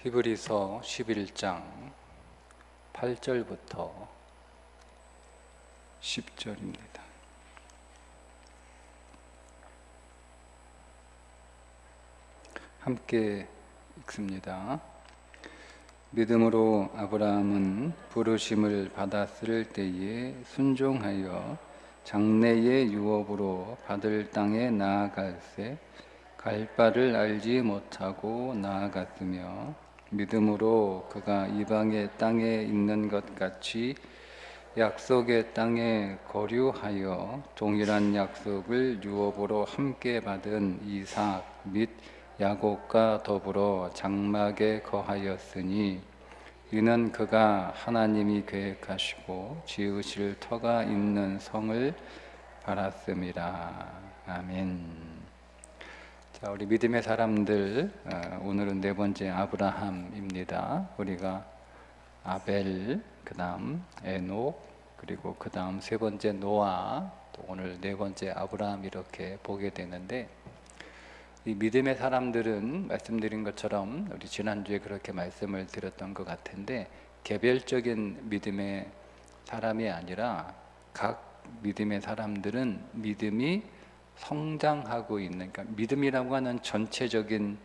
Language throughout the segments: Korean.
히브리서 11장 8절부터 10절입니다. 함께 읽습니다. 믿음으로 아브라함은 부르심을 받았을 때에 순종하여 장래의 유업으로 받을 땅에 나아갈새 갈 바를 알지 못하고 나아갔으며 믿음으로 그가 이방의 땅에 있는 것 같이 약속의 땅에 거류하여 동일한 약속을 유업으로 함께 받은 이삭 및 야곱과 더불어 장막에 거하였으니 이는 그가 하나님이 계획하시고 지으실 터가 있는 성을 바랐음이라. 아멘. 자, 우리 믿음의 사람들, 오늘은 네 번째 아브라함입니다. 우리가 아벨, 그 다음 에녹, 그리고 그 다음 세 번째 노아, 또 오늘 네 번째 아브라함 이렇게 보게 되는데, 이 믿음의 사람들은 말씀드린 것처럼 우리 지난주에 그렇게 말씀을 드렸던 것 같은데, 개별적인 믿음의 사람이 아니라 각 믿음의 사람들은 믿음이 성장하고 있는, 그러니까 믿음이라고 하는 전체적인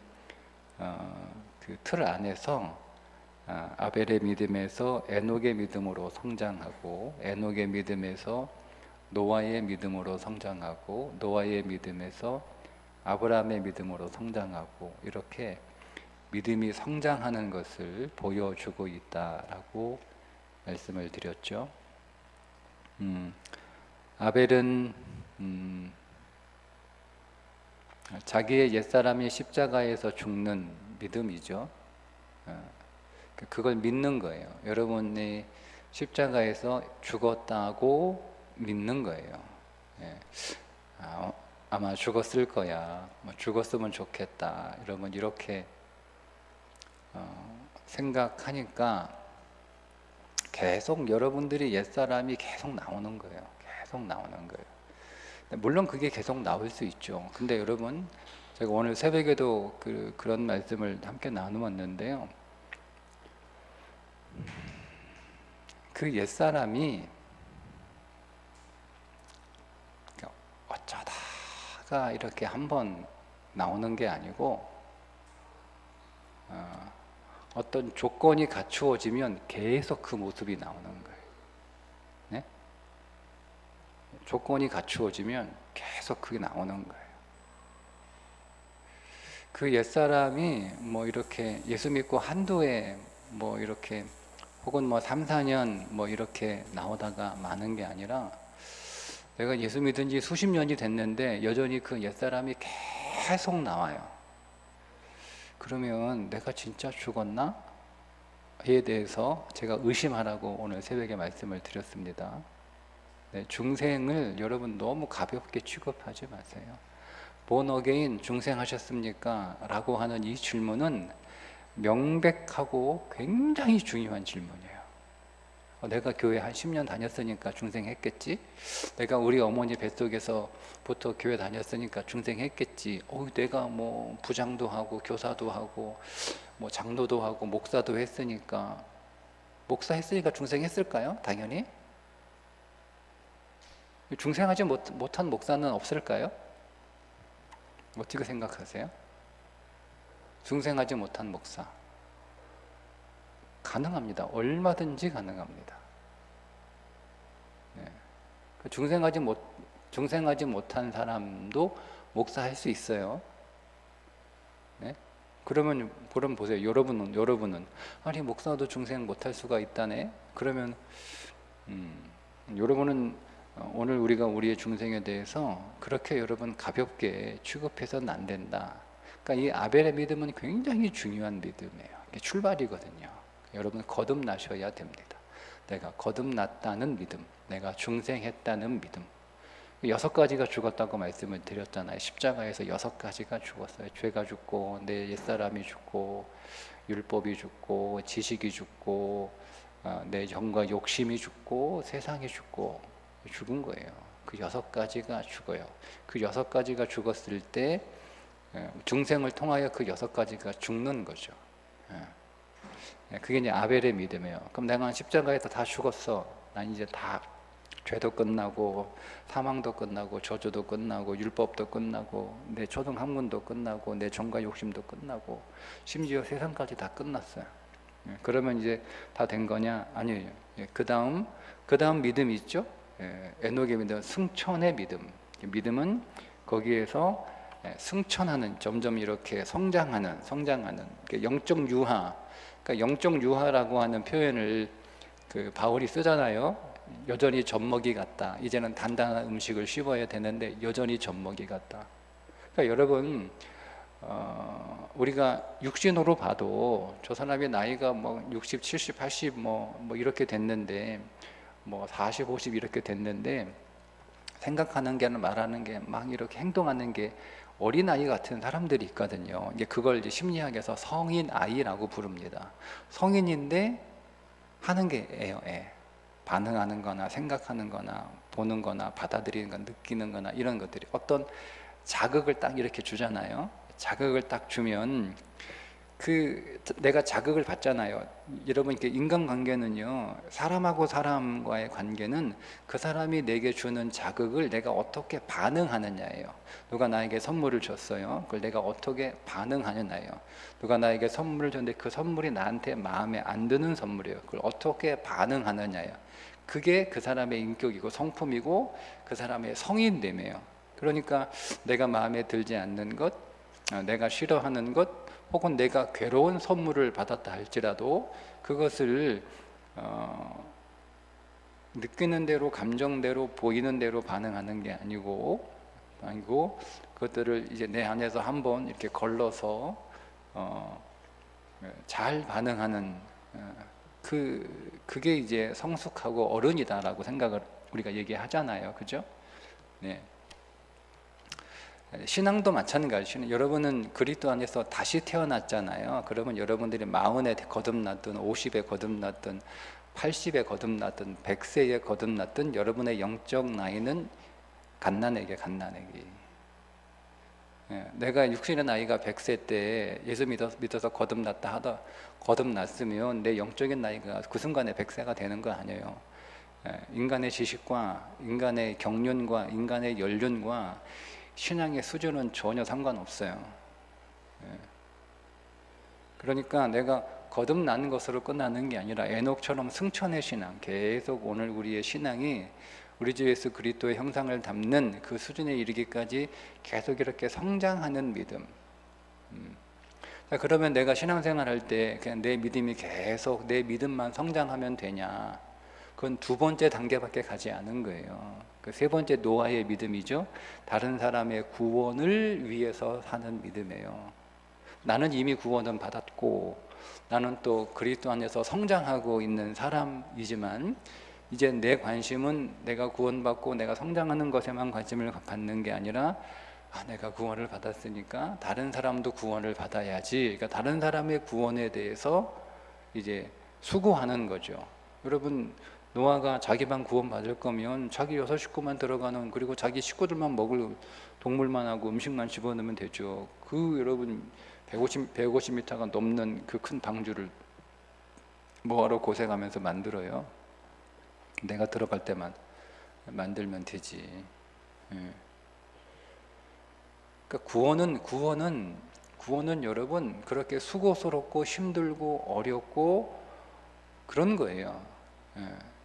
그 틀 안에서 아벨의 믿음에서 에녹의 믿음으로 성장하고, 에녹의 믿음에서 노아의 믿음으로 성장하고, 노아의 믿음에서 아브라함의 믿음으로 성장하고, 이렇게 믿음이 성장하는 것을 보여주고 있다라고 말씀을 드렸죠. 아벨은 자기의 옛사람이 십자가에서 죽는 믿음이죠. 그걸 믿는 거예요. 여러분이 십자가에서 죽었다고 믿는 거예요. 아마 죽었을 거야. 죽었으면 좋겠다. 여러분 이렇게 생각하니까 계속 여러분들이 옛사람이 계속 나오는 거예요. 계속 나오는 거예요. 물론 그게 계속 나올 수 있죠. 근데 여러분, 제가 오늘 새벽에도 그런 말씀을 함께 나누었는데요. 그 옛사람이 어쩌다가 이렇게 한번 나오는 게 아니고, 어떤 조건이 갖추어지면 계속 그 모습이 나오는 거예요. 네? 조건이 갖추어지면 계속 그게 나오는 거예요. 그 옛사람이 뭐 이렇게 예수 믿고 한두 해 뭐 이렇게 혹은 뭐 3, 4년 뭐 이렇게 나오다가 마는 게 아니라, 내가 예수 믿은 지 수십 년이 됐는데 여전히 그 옛사람이 계속 나와요. 그러면 내가 진짜 죽었나? 에 대해서 제가 의심하라고 오늘 새벽에 말씀을 드렸습니다. 네, 중생을 여러분 너무 가볍게 취급하지 마세요. born again 중생하셨습니까? 라고 하는 이 질문은 명백하고 굉장히 중요한 질문이에요. 내가 교회 한 10년 다녔으니까 중생했겠지? 내가 우리 어머니 뱃속에서부터 교회 다녔으니까 중생했겠지? 내가 뭐 부장도 하고 교사도 하고 뭐 장로도 하고 목사도 했으니까, 목사 했으니까 중생했을까요? 당연히. 중생하지 못한 목사는 없을까요? 어떻게 생각하세요? 중생하지 못한 목사 가능합니다. 얼마든지 가능합니다. 네. 중생하지 못한 사람도 목사할 수 있어요. 네? 그럼 보세요. 여러분은 아니 목사도 중생 못할 수가 있다네. 그러면 여러분은 오늘 우리가 우리의 중생에 대해서 그렇게 여러분 가볍게 취급해서는 안 된다. 그러니까 이 아벨의 믿음은 굉장히 중요한 믿음이에요. 이게 출발이거든요. 여러분 거듭나셔야 됩니다. 내가 거듭났다는 믿음, 내가 중생했다는 믿음. 6가지가 죽었다고 말씀을 드렸잖아요. 십자가에서 6가지가 죽었어요. 죄가 죽고, 내 옛사람이 죽고, 율법이 죽고, 지식이 죽고, 내 정과 욕심이 죽고, 세상이 죽고, 죽은 거예요. 그 6가지가 죽어요. 그 6가지가 죽었을 때 중생을 통하여 그 6가지가 죽는 거죠. 그게 이제 아벨의 믿음이에요. 그럼 내가 십자가에서 다 죽었어. 난 이제 다 죄도 끝나고 사망도 끝나고 저주도 끝나고 율법도 끝나고 내 초등 학문도 끝나고 내 정과 욕심도 끝나고 심지어 세상까지 다 끝났어요. 그러면 이제 다 된 거냐? 아니에요. 그 다음 믿음이 있죠. 에녹의 믿음, 승천의 믿음. 믿음은 거기에서 승천하는, 점점 이렇게 성장하는 영적 유하. 그러니까 영적 유하라고 하는 표현을 그 바울이 쓰잖아요. 여전히 젖먹이 같다. 이제는 단단한 음식을 씹어야 되는데 여전히 젖먹이 같다. 그러니까 여러분, 우리가 육신으로 봐도 저 사람의 나이가 뭐 60, 70, 80 뭐 이렇게 됐는데 뭐 40, 50 이렇게 됐는데 생각하는 게 말하는 게 막 이렇게 행동하는 게 어린아이 같은 사람들이 있거든요. 이제 그걸 이제 심리학에서 성인 아이라고 부릅니다. 성인인데 하는 게 애요, 애. 반응하는 거나 생각하는 거나 보는 거나 받아들이는 거나 느끼는 거나 이런 것들이 어떤 자극을 딱 이렇게 주잖아요. 자극을 딱 주면 내가 자극을 받잖아요. 여러분, 이렇게 인간관계는요, 사람하고 사람과의 관계는 그 사람이 내게 주는 자극을 내가 어떻게 반응하느냐예요. 누가 나에게 선물을 줬어요. 그걸 내가 어떻게 반응하느냐예요. 누가 나에게 선물을 줬는데 그 선물이 나한테 마음에 안 드는 선물이에요. 그걸 어떻게 반응하느냐예요. 그게 그 사람의 인격이고 성품이고 그 사람의 성인됨이에요. 그러니까 내가 마음에 들지 않는 것, 내가 싫어하는 것, 혹은 내가 괴로운 선물을 받았다 할지라도 그것을 느끼는 대로, 감정대로, 보이는 대로 반응하는 게 아니고 그것들을 이제 내 안에서 한번 이렇게 걸러서 잘 반응하는 그게 이제 성숙하고 어른이다라고 생각을 우리가 얘기하잖아요, 그죠? 네. 신앙도 마찬가지예요. 여러분은 그리스도 안에서 다시 태어났잖아요. 그러면 여러분들이 40에 거듭났든 50에 거듭났든 80에 거듭났든 100세에 거듭났든 여러분의 영적 나이는 갓난아기. 내가 육신의 나이가 100세 때 예수 믿어서 거듭났으면 내 영적인 나이가 그 순간에 100세가 되는 거 아니에요. 인간의 지식과 인간의 경륜과 인간의 연륜과 신앙의 수준은 전혀 상관없어요. 그러니까 내가 거듭난 것으로 끝나는 게 아니라 에녹처럼 승천의 신앙, 계속 오늘 우리의 신앙이 우리 주 예수 그리스도의 형상을 담는 그 수준에 이르기까지 계속 이렇게 성장하는 믿음. 자, 그러면 내가 신앙생활 할 때 그냥 내 믿음이 계속 내 믿음만 성장하면 되냐? 그건 두 번째 단계밖에 가지 않은 거예요. 그 세 번째 노아의 믿음이죠. 다른 사람의 구원을 위해서 사는 믿음이에요. 나는 이미 구원은 받았고 나는 또 그리스도 안에서 성장하고 있는 사람이지만 이제 내 관심은 내가 구원받고 내가 성장하는 것에만 관심을 갖는 게 아니라 내가 구원을 받았으니까 다른 사람도 구원을 받아야지. 그러니까 다른 사람의 구원에 대해서 이제 수고하는 거죠. 여러분, 노아가 자기만 구원받을 거면 자기 6식구만 들어가는, 그리고 자기 식구들만 먹을 동물만 하고 음식만 집어넣으면 되죠. 여러분 150m가 넘는 그 큰 방주를 뭐하러 고생하면서 만들어요? 내가 들어갈 때만 만들면 되지. 그러니까 구원은 여러분 그렇게 수고스럽고 힘들고 어렵고 그런 거예요.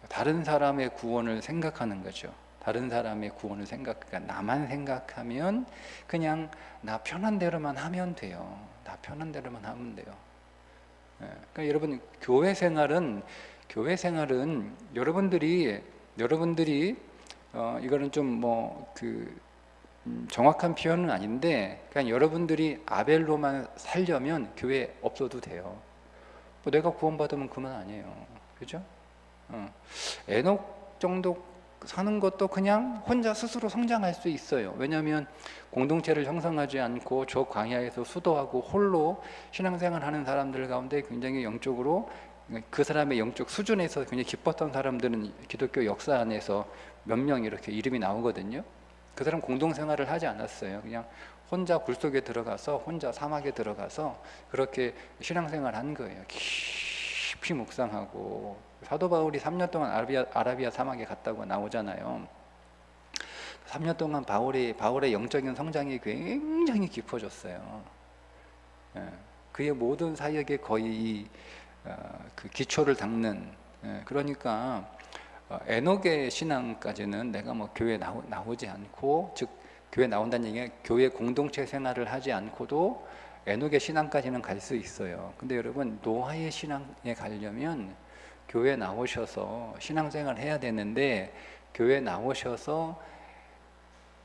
다른 사람의 구원을 생각하는 거죠. 다른 사람의 구원을 그러니까 나만 생각하면 그냥 나 편한 대로만 하면 돼요. 나 편한 대로만 하면 돼요. 그러니까 여러분, 교회 생활은 여러분들이 이거는 좀 정확한 표현은 아닌데 그냥 여러분들이 아벨로만 살려면 교회 없어도 돼요. 내가 구원받으면 그만 아니에요. 그죠? 에녹 정도 사는 것도 그냥 혼자 스스로 성장할 수 있어요. 왜냐하면 공동체를 형성하지 않고 저 광야에서 수도하고 홀로 신앙생활 하는 사람들 가운데 굉장히 영적으로 그 사람의 영적 수준에서 굉장히 기뻤던 사람들은 기독교 역사 안에서 몇 명 이렇게 이름이 나오거든요. 그 사람 공동생활을 하지 않았어요. 그냥 혼자 굴 속에 들어가서 혼자 사막에 들어가서 그렇게 신앙생활 한 거예요. 깊이 묵상하고 사도 바울이 3년 동안 아라비아 사막에 갔다고 나오잖아요. 3년 동안 바울의 영적인 성장이 굉장히 깊어졌어요. 그의 모든 사역에 거의 그 기초를 닦는, 그러니까 에녹의 신앙까지는 내가 뭐 교회 나오지 않고, 즉 교회 나온다는 얘기가 교회 공동체 생활을 하지 않고도 에녹의 신앙까지는 갈 수 있어요. 근데 여러분, 노아의 신앙에 가려면 교회 나오셔서 신앙생활 해야 되는데, 교회 나오셔서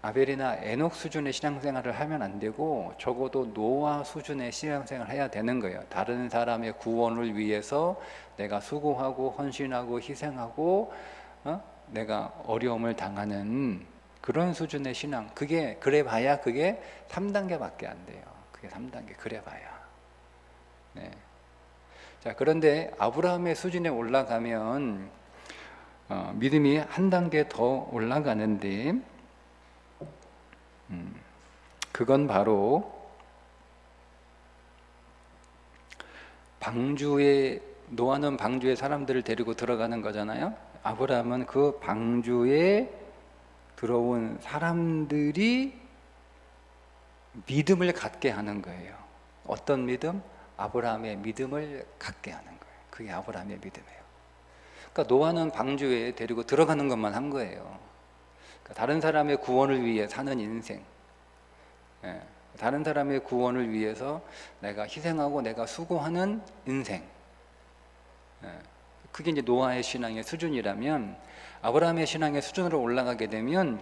아벨이나 에녹 수준의 신앙생활을 하면 안 되고 적어도 노아 수준의 신앙생활을 해야 되는 거예요. 다른 사람의 구원을 위해서 내가 수고하고 헌신하고 희생하고 내가 어려움을 당하는 그런 수준의 신앙, 그게 그래봐야 그게 3단계밖에 안 돼요. 그게 3단계 그래봐야. 네. 자, 그런데 아브라함의 수준에 올라가면 믿음이 한 단계 더 올라가는데, 그건 바로 노아는 방주에 사람들을 데리고 들어가는 거잖아요. 아브라함은 그 방주에 들어온 사람들이 믿음을 갖게 하는 거예요. 어떤 믿음? 아브라함의 믿음을 갖게 하는 거예요. 그게 아브라함의 믿음이에요. 그러니까 노아는 방주에 데리고 들어가는 것만 한 거예요. 그러니까 다른 사람의 구원을 위해 사는 인생, 다른 사람의 구원을 위해서 내가 희생하고 내가 수고하는 인생, 그게 이제 노아의 신앙의 수준이라면, 아브라함의 신앙의 수준으로 올라가게 되면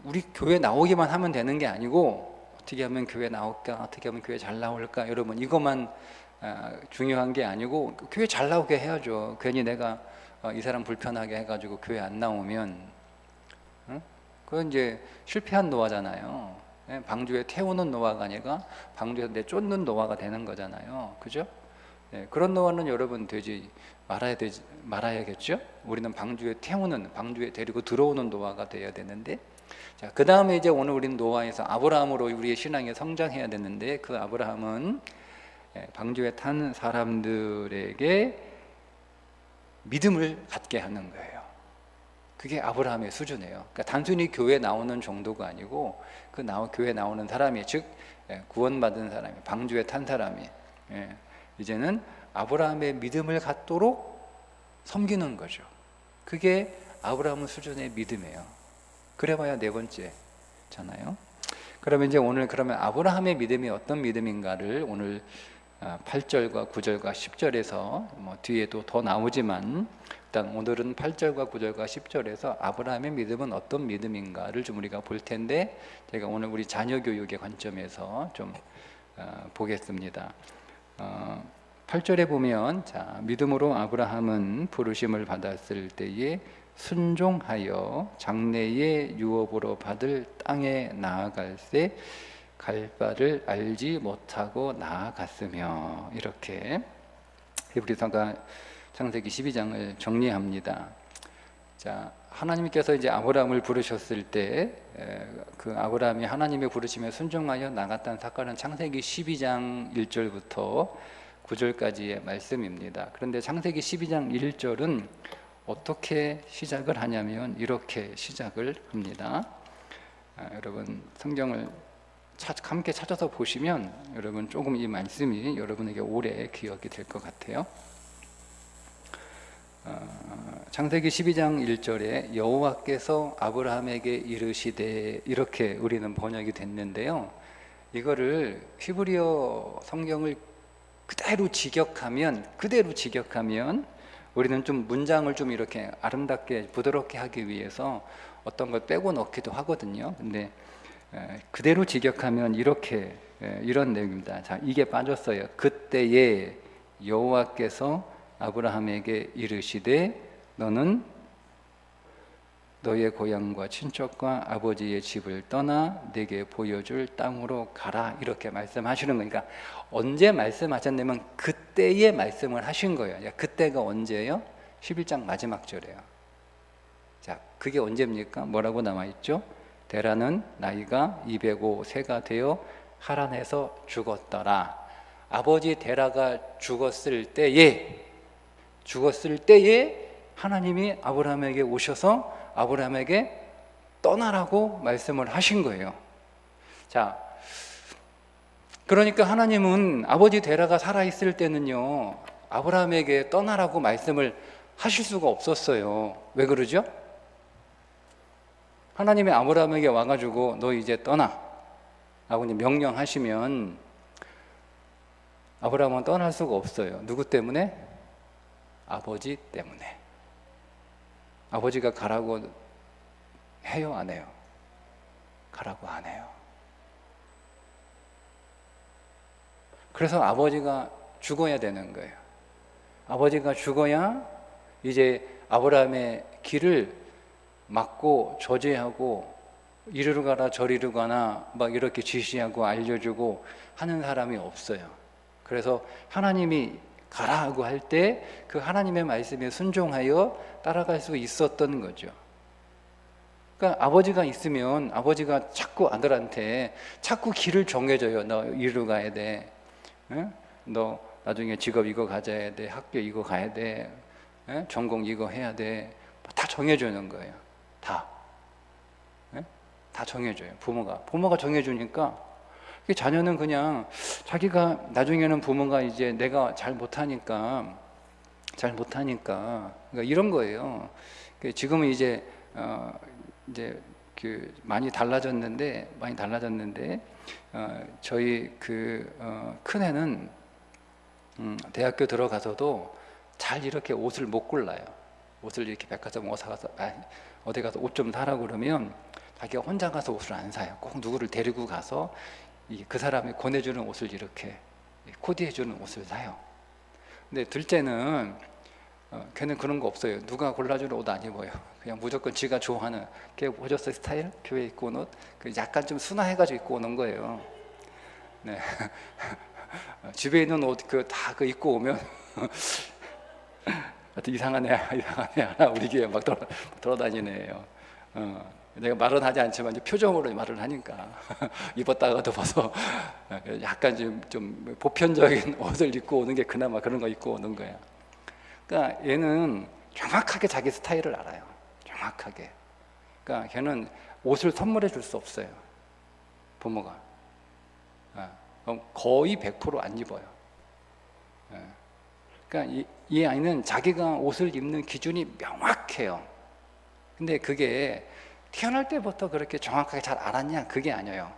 우리 교회 나오기만 하면 되는 게 아니고, 어떻게 하면 교회 나올까, 어떻게 하면 교회 잘 나올까, 여러분 이것만 중요한 게 아니고 교회 잘 나오게 해야죠. 괜히 내가 이 사람 불편하게 해가지고 교회 안 나오면 그건 이제 실패한 노아잖아요. 방주에 태우는 노아가 아니라 방주에서 내쫓는 노아가 되는 거잖아요. 그죠? 그런 노아는 여러분 되지 말아야겠죠? 우리는 방주에 태우는, 방주에 데리고 들어오는 노아가 돼야 되는데, 자, 그 다음에 이제 오늘 우리는 노아에서 아브라함으로 우리의 신앙에 성장해야 되는데, 그 아브라함은 방주에 탄 사람들에게 믿음을 갖게 하는 거예요. 그게 아브라함의 수준이에요. 그러니까 단순히 교회 나오는 정도가 아니고 교회 나오는 사람이, 즉 구원받은 사람이, 방주에 탄 사람이 이제는 아브라함의 믿음을 갖도록 섬기는 거죠. 그게 아브라함 수준의 믿음이에요. 그래봐야 네 번째잖아요. 그러면 이제 오늘 그러면 아브라함의 믿음이 어떤 믿음인가를 오늘 8절과 9절과 10절에서 뭐 뒤에도 더 나오지만, 일단 오늘은 8절과 9절과 10절에서 아브라함의 믿음은 어떤 믿음인가를 좀 우리가 볼 텐데, 제가 오늘 우리 자녀 교육의 관점에서 좀 보겠습니다. 8절에 보면, 자, 믿음으로 아브라함은 부르심을 받았을 때에 순종하여 장래의 유업으로 받을 땅에 나아갈새 갈 바를 알지 못하고 나아갔으며, 이렇게 히브리서가 창세기 12장을 정리합니다. 자, 하나님께서 이제 아브라함을 부르셨을 때 그 아브라함이 하나님의 부르심에 순종하여 나갔다는 사건은 창세기 12장 1절부터 9절까지의 말씀입니다. 그런데 창세기 12장 1절은 어떻게 시작을 하냐면 이렇게 시작을 합니다. 여러분 성경을 함께 찾아서 보시면 여러분 조금 이 말씀이 여러분에게 오래 기억이 될 것 같아요. 창세기 12장 1절에 여호와께서 아브라함에게 이르시되, 이렇게 우리는 번역이 됐는데요. 이거를 히브리어 성경을 그대로 직역하면 우리는 좀 문장을 좀 이렇게 아름답게 부드럽게 하기 위해서 어떤 걸 빼고 넣기도 하거든요. 근데 그대로 직역하면 이렇게 이런 내용입니다. 자, 이게 빠졌어요. 그때에 여호와께서 아브라함에게 이르시되 너는 너의 고향과 친척과 아버지의 집을 떠나 내게 보여줄 땅으로 가라, 이렇게 말씀하시는 거니까, 언제 말씀하셨냐면 그때에 말씀을 하신 거예요. 그때가 언제예요? 11장 마지막 절이에요. 자, 그게 언제입니까? 뭐라고 나와 있죠? 데라는 나이가 205세가 되어 하란에서 죽었더라. 아버지 데라가 죽었을 때에 하나님이 아브라함에게 오셔서 아브라함에게 떠나라고 말씀을 하신 거예요. 자, 그러니까 하나님은 아버지 데라가 살아있을 때는요, 아브라함에게 떠나라고 말씀을 하실 수가 없었어요. 왜 그러죠? 하나님이 아브라함에게 와가지고 너 이제 떠나 라고 명령하시면 아브라함은 떠날 수가 없어요. 누구 때문에? 아버지 때문에. 아버지가 가라고 해요, 안 해요? 가라고 안 해요. 그래서 아버지가 죽어야 되는 거예요. 아버지가 죽어야 이제 아브라함의 길을 막고 저지하고 이리로 가라 저리로 가나 막 이렇게 지시하고 알려주고 하는 사람이 없어요. 그래서 하나님이 가라고 할 때 그 하나님의 말씀에 순종하여 따라갈 수 있었던 거죠. 그러니까 아버지가 있으면 아버지가 자꾸 아들한테 자꾸 길을 정해줘요. 너 이리로 가야 돼. 응? 너 나중에 직업 이거 가져야 돼. 학교 이거 가야 돼. 응? 전공 이거 해야 돼. 다 정해주는 거예요. 다. 응? 다 정해줘요. 부모가 정해주니까 자녀는 그냥 자기가 나중에는 부모가 이제 내가 잘 못하니까 그러니까 이런 거예요. 지금은 이제 많이 달라졌는데 저희 큰애는 대학교 들어가서도 잘 이렇게 옷을 못 골라요. 옷을 이렇게 백화점 어디 가서 옷 좀 사라고 그러면 자기가 혼자 가서 옷을 안 사요. 꼭 누구를 데리고 가서 그 사람이 권해주는 옷을 이렇게 코디해주는 옷을 사요. 근데 둘째는 걔는 그런 거 없어요. 누가 골라주는 옷 안 입어요. 그냥 무조건 지가 좋아하는 걔 보셨어요? 스타일? 교회 입고 온 옷? 약간 좀 순화해가지고 입고 오는 거예요. 네. 집에 있는 옷 다 입고 오면 이상한 애 하나 우리 교회 막 돌아다니네요. 내가 말은 하지 않지만 이제 표정으로 말을 하니까 입었다가도 벗어 약간 좀 보편적인 옷을 입고 오는 게 그나마 그런 거 입고 오는 거야. 그러니까 얘는 정확하게 자기 스타일을 알아요. 정확하게. 그러니까 걔는 옷을 선물해 줄 수 없어요. 부모가. 거의 100% 안 입어요. 그러니까 이 아이는 자기가 옷을 입는 기준이 명확해요. 근데 그게 태어날 때부터 그렇게 정확하게 잘 알았냐? 그게 아니에요.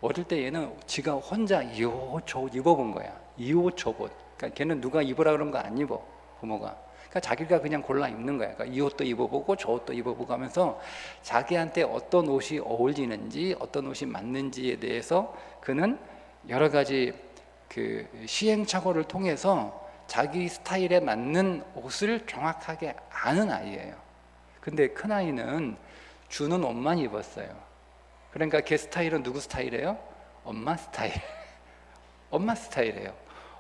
어릴 때 얘는 지가 혼자 이 옷 저 옷 입어본 거야. 이 옷 저 옷. 그러니까 걔는 누가 입으라 그런 거 안 입어. 부모가. 그러니까 자기가 그냥 골라 입는 거야. 그러니까 이 옷도 입어보고 저 옷도 입어보고 하면서 자기한테 어떤 옷이 어울리는지 어떤 옷이 맞는지에 대해서 그는 여러 가지 시행착오를 통해서 자기 스타일에 맞는 옷을 정확하게 아는 아이예요. 근데 큰아이는 주는 옷만 입었어요. 그러니까 걔 스타일은 누구 스타일이에요? 엄마 스타일. 엄마 스타일이에요.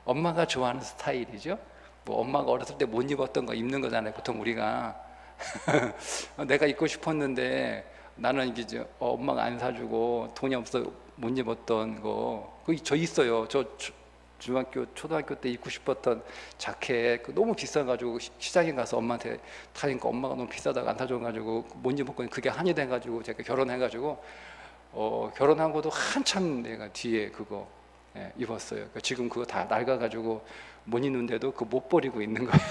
엄마가 좋아하는 스타일이죠. 뭐 엄마가 어렸을 때 못 입었던 거 입는 거잖아요. 보통 우리가 내가 입고 싶었는데 나는 이게 엄마가 안 사주고 돈이 없어 못 입었던 거 그게 저 있어요. 저 중학교, 초등학교 때 입고 싶었던 자켓 너무 비싸가지고 시장에 가서 엄마한테 타니까 엄마가 너무 비싸다고 안 사줘가지고 못 입었고 그게 한이 돼가지고 제가 결혼해가지고 결혼하고도 한참 내가 뒤에 그거 입었어요. 그러니까 지금 그거 다 낡아가지고 못 입는데도 그거 못 버리고 있는 거예요.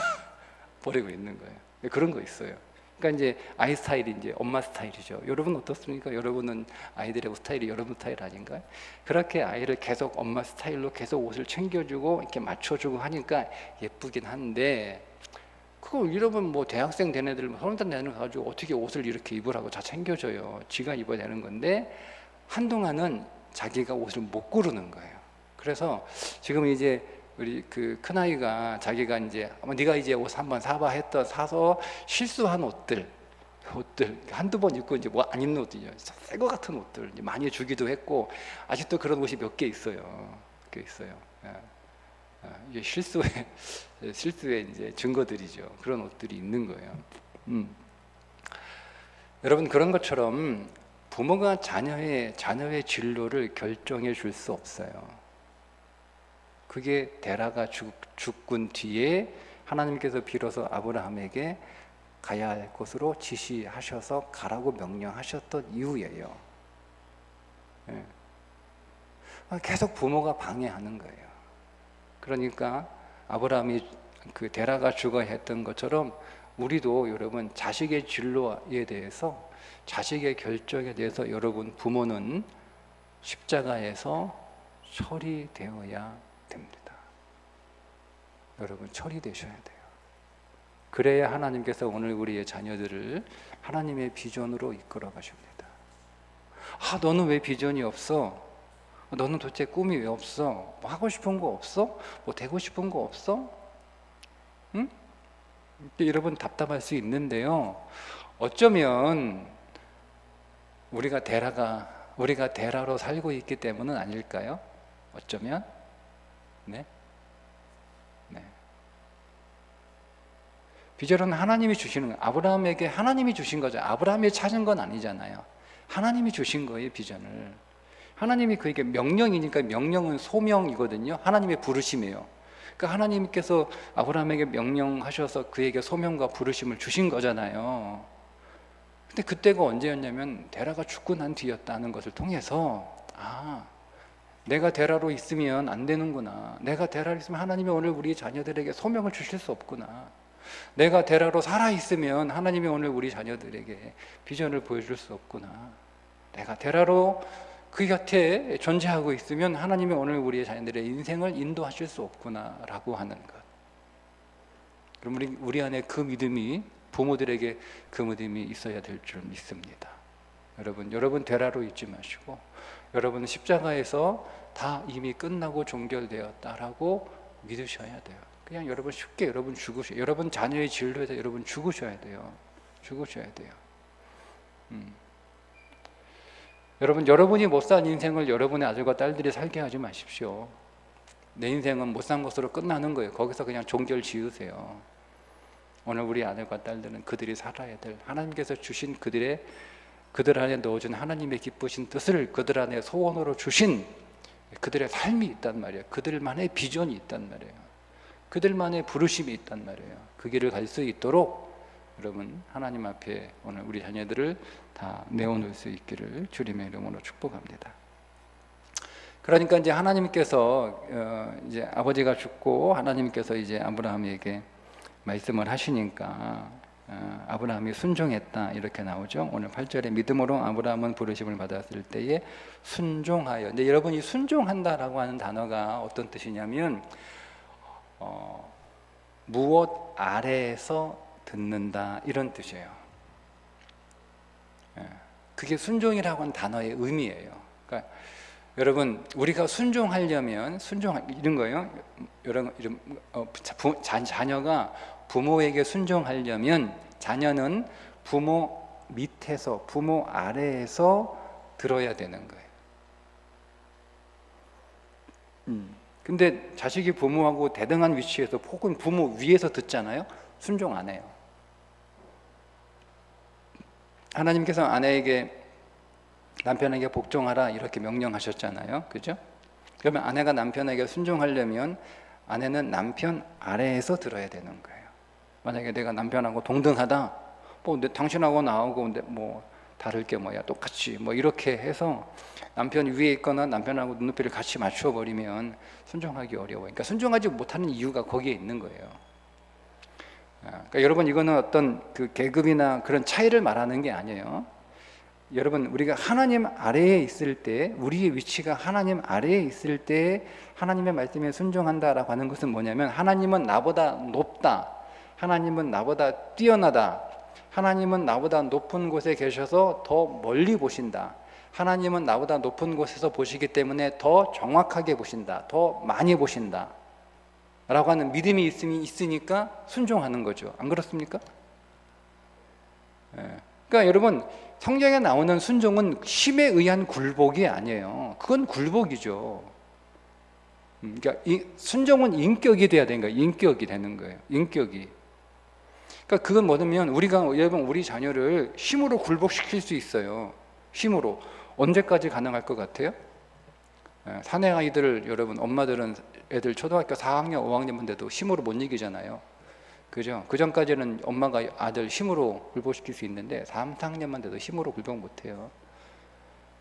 버리고 있는 거예요. 그런 거 있어요. 그러니까 이제 아이 스타일이 이제 엄마 스타일이죠. 여러분 어떻습니까? 여러분은 아이들의 스타일이 여러분 스타일 아닌가요? 그렇게 아이를 계속 엄마 스타일로 계속 옷을 챙겨주고 이렇게 맞춰주고 하니까 예쁘긴 한데 그걸 여러분 뭐 대학생 된 애들 30살 되는 거 가지고 어떻게 옷을 이렇게 입으라고 다 챙겨줘요. 지가 입어야 되는 건데 한동안은 자기가 옷을 못 고르는 거예요. 그래서 지금 이제 우리 큰아이가 자기가 이제 네가 이제 옷 한번 사봐 사서 실수한 옷들 한두 번 입고 이제 뭐 안 입는 옷들이죠. 새 거 같은 옷들 이제 많이 주기도 했고 아직도 그런 옷이 몇 개 있어요. 몇 개 있어요. 이게 실수의 이제 증거들이죠. 그런 옷들이 있는 거예요. 여러분 그런 것처럼 부모가 자녀의 진로를 결정해 줄 수 없어요. 그게 데라가 죽은 뒤에 하나님께서 비로소 아브라함에게 가야 할 곳으로 지시하셔서 가라고 명령하셨던 이유예요. 예. 계속 부모가 방해하는 거예요. 그러니까 아브라함이 그 데라가 죽어야 했던 것처럼 우리도 여러분 자식의 진로에 대해서, 자식의 결정에 대해서 여러분 부모는 십자가에서 처리되어야 됩니다. 여러분 처리되셔야 돼요. 그래야 하나님께서 오늘 우리의 자녀들을 하나님의 비전으로 이끌어 가십니다. 너는 왜 비전이 없어? 너는 도대체 꿈이 왜 없어? 뭐 하고 싶은 거 없어? 뭐 되고 싶은 거 없어? 응? 여러분 답답할 수 있는데요. 어쩌면 우리가 데라로 살고 있기 때문은 아닐까요? 어쩌면? 네. 비전은 하나님이 주시는 거예요. 아브라함에게 하나님이 주신 거죠. 아브라함이 찾은 건 아니잖아요. 하나님이 주신 거예요, 비전을. 하나님이 그에게 명령이니까, 명령은 소명이거든요. 하나님의 부르심이에요. 그러니까 하나님께서 아브라함에게 명령하셔서 그에게 소명과 부르심을 주신 거잖아요. 근데 그때가 언제였냐면 데라가 죽고 난 뒤였다는 것을 통해서 내가 데라로 있으면 안 되는구나. 내가 데라로 있으면 하나님이 오늘 우리 자녀들에게 소명을 주실 수 없구나. 내가 데라로 살아있으면 하나님이 오늘 우리 자녀들에게 비전을 보여줄 수 없구나. 내가 데라로 그 곁에 존재하고 있으면 하나님이 오늘 우리의 자녀들의 인생을 인도하실 수 없구나 라고 하는 것. 그럼 우리 안에 그 믿음이, 부모들에게 그 믿음이 있어야 될 줄 믿습니다. 여러분 데라로 있지 마시고, 여러분은 십자가에서 다 이미 끝나고 종결되었다라고 믿으셔야 돼요. 그냥 여러분 쉽게 여러분 죽으셔야, 여러분 자녀의 진로에서 여러분 죽으셔야 돼요. 여러분이 못 산 인생을 여러분의 아들과 딸들이 살게 하지 마십시오. 내 인생은 못 산 것으로 끝나는 거예요. 거기서 그냥 종결 지으세요. 오늘 우리 아들과 딸들은 그들이 살아야 될, 하나님께서 주신 그들 안에 넣어준 하나님의 기쁘신 뜻을 그들 안에 소원으로 주신 그들의 삶이 있단 말이에요. 그들만의 비전이 있단 말이에요. 그들만의 부르심이 있단 말이에요. 그 길을 갈 수 있도록 여러분 하나님 앞에 오늘 우리 자녀들을 다 내어놓을 수 있기를 주님의 이름으로 축복합니다. 그러니까 이제 하나님께서 이제 아버지가 죽고 하나님께서 이제 아브라함에게 말씀을 하시니까 아브라함이 순종했다 이렇게 나오죠. 오늘 8절에 믿음으로 아브라함은 부르심을 받았을 때에 순종하여. 근데 여러분 이 순종한다라고 하는 단어가 어떤 뜻이냐면 무엇 아래에서 듣는다 이런 뜻이에요. 그게 순종이라고 하는 단어의 의미예요. 그러니까 여러분 우리가 순종하려면 이런 거예요. 자녀가 부모에게 순종하려면 자녀는 부모 밑에서, 부모 아래에서 들어야 되는 거예요. 근데 자식이 부모하고 대등한 위치에서 혹은 부모 위에서 듣잖아요. 순종 안 해요. 하나님께서 아내에게, 남편에게 복종하라 이렇게 명령하셨잖아요. 그죠? 그러면 아내가 남편에게 순종하려면 아내는 남편 아래에서 들어야 되는 거예요. 만약에 내가 남편하고 동등하다, 당신하고 나하고 뭐 다를 게 뭐야, 똑같이 뭐 이렇게 해서 남편 위에 있거나 남편하고 눈높이를 같이 맞춰 버리면 순종하기 어려워요. 그러니까 순종하지 못하는 이유가 거기에 있는 거예요. 그러니까 여러분 이거는 어떤 그 계급이나 그런 차이를 말하는 게 아니에요. 여러분 우리가 하나님 아래에 있을 때, 우리의 위치가 하나님 아래에 있을 때 하나님의 말씀에 순종한다라고 하는 것은 뭐냐면 하나님은 나보다 높다, 하나님은 나보다 뛰어나다, 하나님은 나보다 높은 곳에 계셔서 더 멀리 보신다, 하나님은 나보다 높은 곳에서 보시기 때문에 더 정확하게 보신다, 더 많이 보신다 라고 하는 믿음이 있으니까 순종하는 거죠. 안 그렇습니까? 그러니까 여러분 성경에 나오는 순종은 힘에 의한 굴복이 아니에요. 그건 굴복이죠. 그러니까 순종은 인격이 돼야 되는 거예요. 인격이 되는 거예요. 인격이. 그러니까 그건 뭐냐면 여러분 우리 자녀를 힘으로 굴복시킬 수 있어요. 힘으로. 언제까지 가능할 것 같아요? 사내 아이들 여러분, 엄마들은 애들 초등학교 4학년 5학년만 돼도 힘으로 못 이기잖아요. 그죠? 그 전까지는 엄마가 아들 힘으로 굴복시킬 수 있는데 3, 4학년만 돼도 힘으로 굴복 못해요.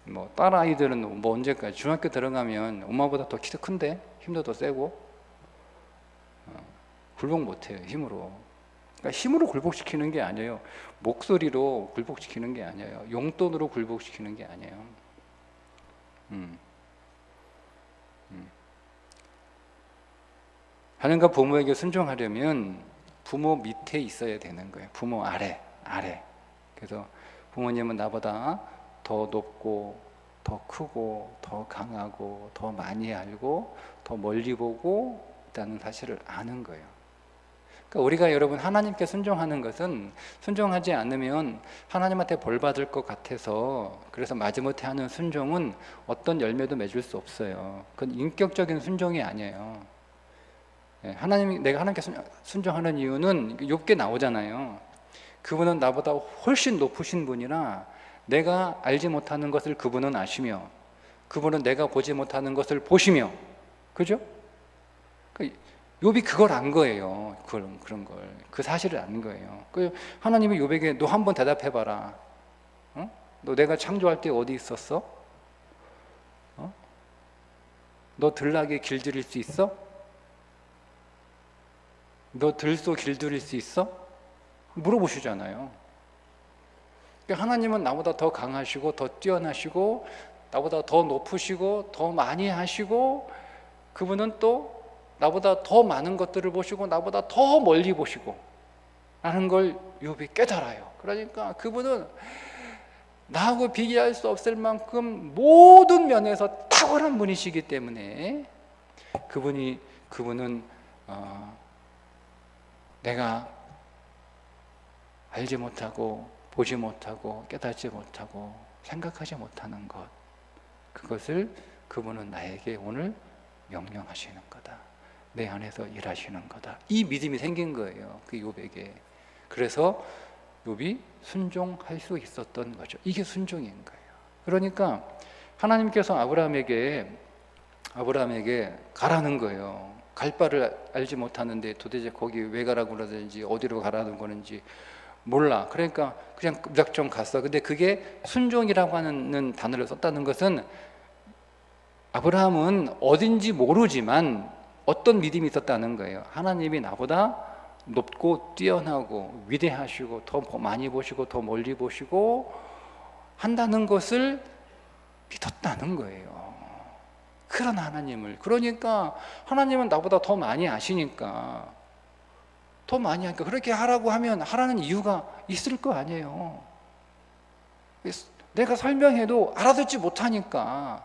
뭐 딸 아이들은 뭐 언제까지, 중학교 들어가면 엄마보다 더 키도 큰데 힘도 더 세고 굴복 못해요, 힘으로. 그러니까 힘으로 굴복시키는 게 아니에요. 목소리로 굴복시키는 게 아니에요. 용돈으로 굴복시키는 게 아니에요. 하나님과 부모에게 순종하려면 부모 밑에 있어야 되는 거예요. 부모 아래. 그래서 부모님은 나보다 더 높고 더 크고 더 강하고 더 많이 알고 더 멀리 보고 있다는 사실을 아는 거예요. 그러니까 우리가 여러분 하나님께 순종하는 것은, 순종하지 않으면 하나님한테 벌 받을 것 같아서, 그래서 마지못해 하는 순종은 어떤 열매도 맺을 수 없어요. 그건 인격적인 순종이 아니에요. 내가 하나님께 순종하는 이유는 욥기에 나오잖아요. 그분은 나보다 훨씬 높으신 분이라 내가 알지 못하는 것을 그분은 아시며, 그분은 내가 보지 못하는 것을 보시며, 그죠? 욥이 그걸 안 거예요. 그런 걸, 그 사실을 안 거예요. 하나님이 욥에게 너 한번 대답해봐라. 너 내가 창조할 때 어디 있었어? 너 들나귀 길들일 수 있어? 너 들소 길들일 수 있어? 물어보시잖아요. 하나님은 나보다 더 강하시고 더 뛰어나시고 나보다 더 높으시고 더 많이 하시고, 그분은 또 나보다 더 많은 것들을 보시고 나보다 더 멀리 보시고 라는 걸 욥이 깨달아요. 그러니까 그분은 나하고 비교할 수 없을 만큼 모든 면에서 탁월한 분이시기 때문에 그분은 내가 알지 못하고 보지 못하고 깨닫지 못하고 생각하지 못하는 것, 그것을 그분은 나에게 오늘 명령하시는 거다. 내 안에서 일하시는 거다. 이 믿음이 생긴 거예요, 그 욥에게. 그래서 욥이 순종할 수 있었던 거죠. 이게 순종인 거예요. 그러니까 하나님께서 아브라함에게 가라는 거예요. 갈 바를 알지 못하는데 도대체 거기 왜 가라고 그러는지 어디로 가라는 거는지 몰라. 그러니까 그냥 무작정 갔어. 근데 그게 순종이라고 하는 단어를 썼다는 것은, 아브라함은 어딘지 모르지만 어떤 믿음이 있었다는 거예요. 하나님이 나보다 높고 뛰어나고 위대하시고 더 많이 보시고 더 멀리 보시고 한다는 것을 믿었다는 거예요. 그런 하나님을. 그러니까 하나님은 나보다 더 많이 아시니까, 그렇게 하라고 하면 하라는 이유가 있을 거 아니에요. 내가 설명해도 알아듣지 못하니까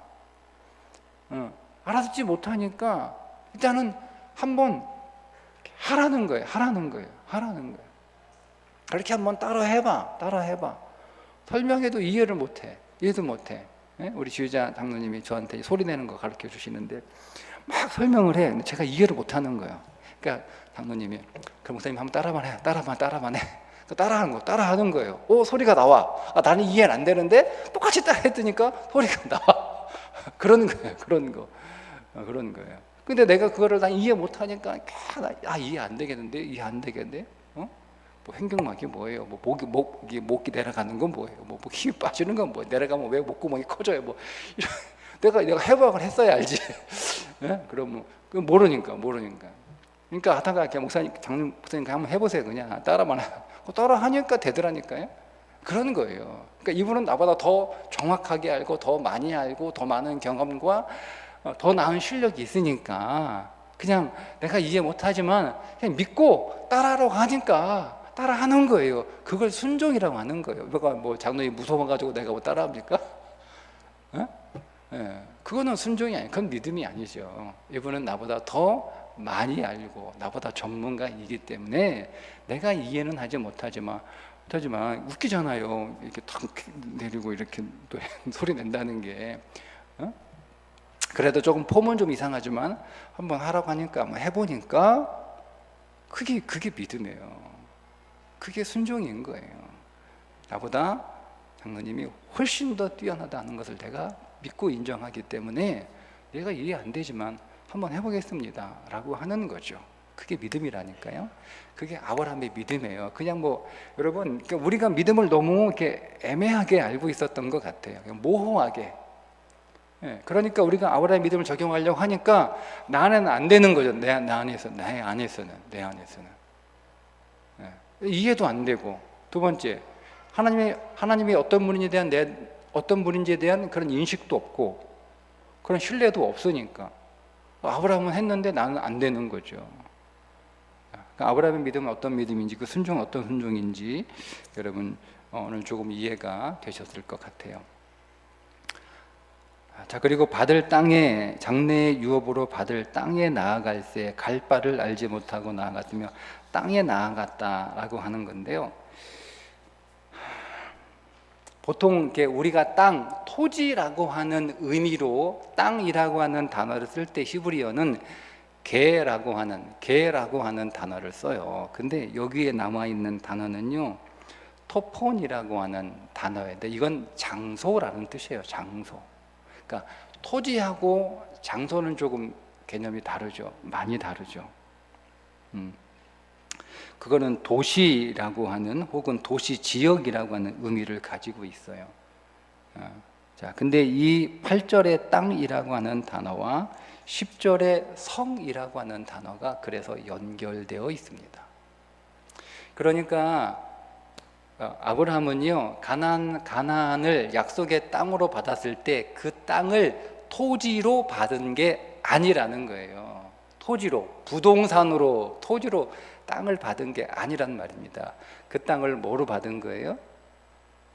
일단은 한번 하라는 거예요. 그렇게 한번 따라해봐. 설명해도 이해도 못해. 우리 지휘자 장로님이 저한테 소리 내는 거 가르쳐 주시는데 막 설명을 해. 제가 이해를 못하는 거예요. 그러니까 장로님이, 그 목사님 한번 따라만 해. 따라하는 거예요. 소리가 나와. 나는 이해는 안 되는데 똑같이 따라했더니까 소리가 나와. 그런 거예요. 근데 내가 그거를 난 이해 못하니까 이해 안 되겠는데? 뭐 횡격막이 뭐예요? 뭐 목이 내려가는 건 뭐예요? 뭐 힘이 빠지는 건 뭐예요? 내려가면 왜 목구멍이 커져요? 뭐 내가 해박을 했어야 알지. 그럼 모르니까. 그러니까 하다가 그냥 장로님 한번 해보세요. 그냥 따라하니까 되더라니까요. 그런 거예요. 그러니까 이분은 나보다 더 정확하게 알고 더 많이 알고 더 많은 경험과 더 나은 실력이 있으니까 그냥 내가 이해 못하지만 그냥 믿고 따라하라고 하니까 따라하는 거예요. 그걸 순종이라고 하는 거예요. 뭐 장로님 무서워가지고 내가 뭐 따라합니까? 그거는 순종이 아니에요. 그건 믿음이 아니죠. 이분은 나보다 더 많이 알고 나보다 전문가이기 때문에 내가 이해는 하지 못하지만 웃기잖아요. 이렇게 탁 내리고 이렇게 또 소리 낸다는 게. 그래도 조금 폼은 좀 이상하지만 한번 하라고 하니까 한번 해보니까 그게 믿음이에요. 그게 순종인 거예요. 나보다 장로님이 훨씬 더 뛰어나다는 것을 내가 믿고 인정하기 때문에 내가 이해 안 되지만 한번 해보겠습니다 라고 하는 거죠. 그게 믿음이라니까요. 그게 아브라함의 믿음이에요. 그냥 뭐 여러분, 그러니까 우리가 믿음을 너무 이렇게 애매하게 알고 있었던 것 같아요. 모호하게. 예, 그러니까 우리가 아브라함의 믿음을 적용하려고 하니까 나는 안 되는 거죠. 내 안에서는. 예, 이해도 안 되고. 두 번째, 하나님이 어떤 분인지에 대한 그런 인식도 없고 그런 신뢰도 없으니까 아브라함은 했는데 나는 안 되는 거죠. 아브라함의 믿음은 어떤 믿음인지, 그 순종은 어떤 순종인지 여러분 오늘 조금 이해가 되셨을 것 같아요. 자, 그리고 받을 땅에, 장래의 유업으로 받을 땅에 나아갈 때 갈 바를 알지 못하고 나아갔으며 땅에 나아갔다라고 하는 건데요. 보통 이렇게 우리가 땅, 토지라고 하는 의미로 땅이라고 하는 단어를 쓸 때 히브리어는 개라고 하는 단어를 써요. 근데 여기에 남아 있는 단어는요, 토폰이라고 하는 단어인데 이건 장소라는 뜻이에요. 장소. 그러니까 토지하고 장소는 조금 개념이 다르죠. 많이 다르죠. 그거는 도시라고 하는 혹은 도시 지역이라고 하는 의미를 가지고 있어요. 자, 근데 이 8절의 땅이라고 하는 단어와 10절의 성이라고 하는 단어가 그래서 연결되어 있습니다. 그러니까 아브라함은요, 가나안을 약속의 땅으로 받았을 때 그 땅을 토지로 받은 게 아니라는 거예요. 토지로, 부동산으로, 토지로 땅을 받은 게 아니란 말입니다. 그 땅을 뭐로 받은 거예요?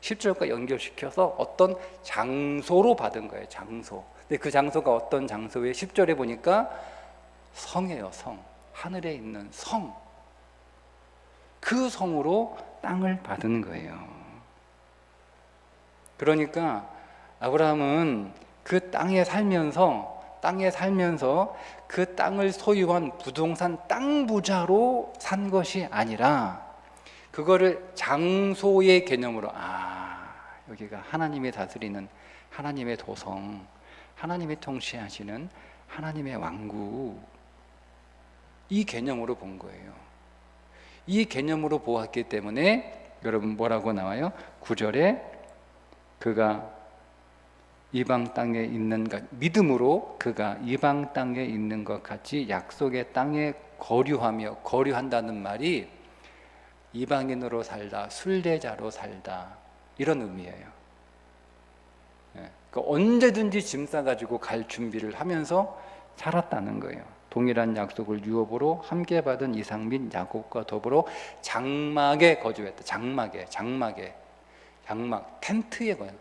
10절과 연결시켜서 어떤 장소로 받은 거예요. 장소. 근데 그 장소가 어떤 장소에 10절에 보니까 성이에요. 성. 하늘에 있는 성. 그 성으로 땅을 받은 거예요. 그러니까 아브라함은 그 땅에 살면서 그 땅을 소유한 부동산 땅 부자로 산 것이 아니라 그거를 장소의 개념으로, 여기가 하나님이 다스리는 하나님의 도성, 하나님이 통치하시는 하나님의 왕국, 이 개념으로 본 거예요. 이 개념으로 보았기 때문에 여러분 뭐라고 나와요? 9절에 그가 이방 땅에 있는 것, 믿음으로 그가 이방 땅에 있는 것 같이 약속의 땅에 거류한다는 말이 이방인으로 살다, 순례자로 살다, 이런 의미예요. 그러니까 언제든지 짐 싸가지고 갈 준비를 하면서 살았다는 거예요. 동일한 약속을 유업으로 함께 받은 이삭 및 야곱과 더불어 장막에 거주했다. 장막, 텐트에 거예요.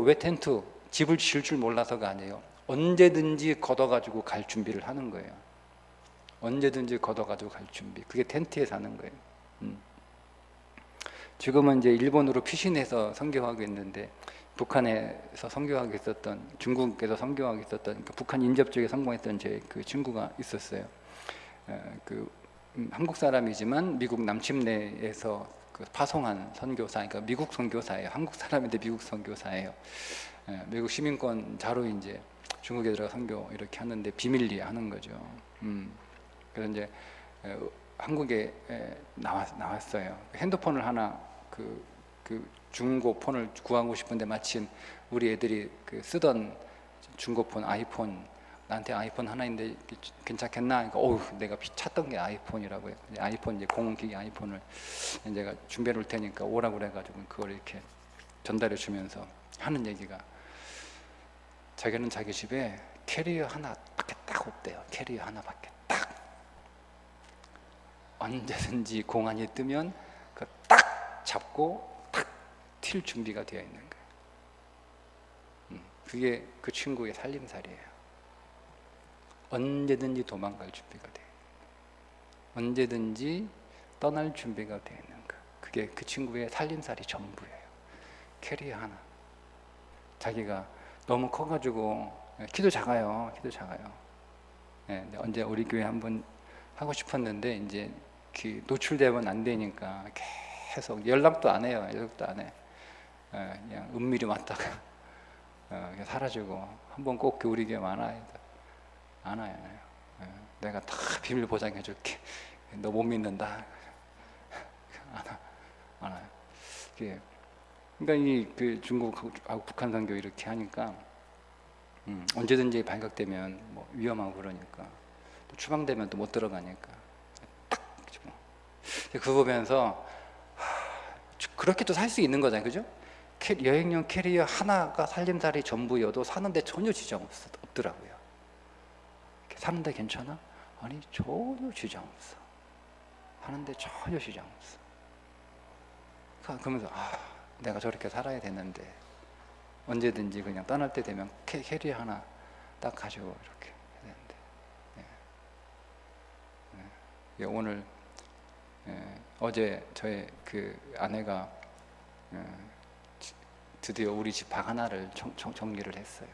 왜 텐트? 집을 지을 줄 몰라서가 아니에요. 언제든지 걷어가지고 갈 준비를 하는 거예요. 언제든지 걷어가지고 갈 준비. 그게 텐트에 사는 거예요. 지금은 이제 일본으로 피신해서 선교하고 있는데, 북한에서 선교하고 있었던, 중국에서 선교하고 있었던, 북한 인접 쪽에 성공했던 제 그 친구가 있었어요. 한국 사람이지만 미국 남침내에서 파송한 선교사, 그러니까 미국 선교사예요. 한국 사람인데 미국 선교사예요. 미국 시민권 자로 이제 중국에 들어가 선교 이렇게 하는데 비밀리에 하는 거죠. 그래서 이제 한국에 나왔어요. 핸드폰을 하나 그 중고 폰을 구하고 싶은데 마침 우리 애들이 쓰던 중고폰 아이폰, 나한테 아이폰 하나인데 괜찮겠나? 그러니까 내가 찾던 게 아이폰이라고요. 아이폰 이제 공기기 아이폰을 제가 준비해 놓을 테니까 오라고 그래가지고 그걸 이렇게 전달해 주면서 하는 얘기가, 자기는 자기 집에 캐리어 하나밖에 딱 없대요. 캐리어 하나밖에 딱. 언제든지 공안이 뜨면 그 딱 잡고 딱 튈 준비가 되어 있는 거예요. 그게 그 친구의 살림살이에요. 언제든지 도망갈 준비가 돼. 언제든지 떠날 준비가 되어 있는 거. 그게 그 친구의 살림살이 전부예요. 캐리어 하나. 자기가 너무 커가지고 키도 작아요. 언제 우리 교회 한번 하고 싶었는데 이제 노출되면 안 되니까 계속 연락도 안 해요. 그냥 은밀히 왔다가 그냥 사라지고 한 번 꼭 우리 교회 많아요. 안 와요. 내가 다 비밀 보장해 줄게. 너 못 믿는다. 안 와요. 그러니까 그 중국하고 북한 선교 이렇게 하니까 언제든지 발각되면 뭐 위험하고 그러니까 또 추방되면 또 못 들어가니까 딱 뭐. 그거 보면서 그렇게 또 살 수 있는 거잖아요, 그죠? 여행용 캐리어 하나가 살림살이 전부여도 사는데 전혀 지장 없더라고요. 사는데 괜찮아? 아니 전혀 지장 없어. 하는데 전혀 지장 없어. 그러면서 내가 저렇게 살아야 되는데 언제든지 그냥 떠날 때 되면 캐리어 하나 딱 가지고 이렇게 해야 되는데. 오늘 어제 저의 그 아내가 드디어 우리 집 방 하나를 정리를 했어요.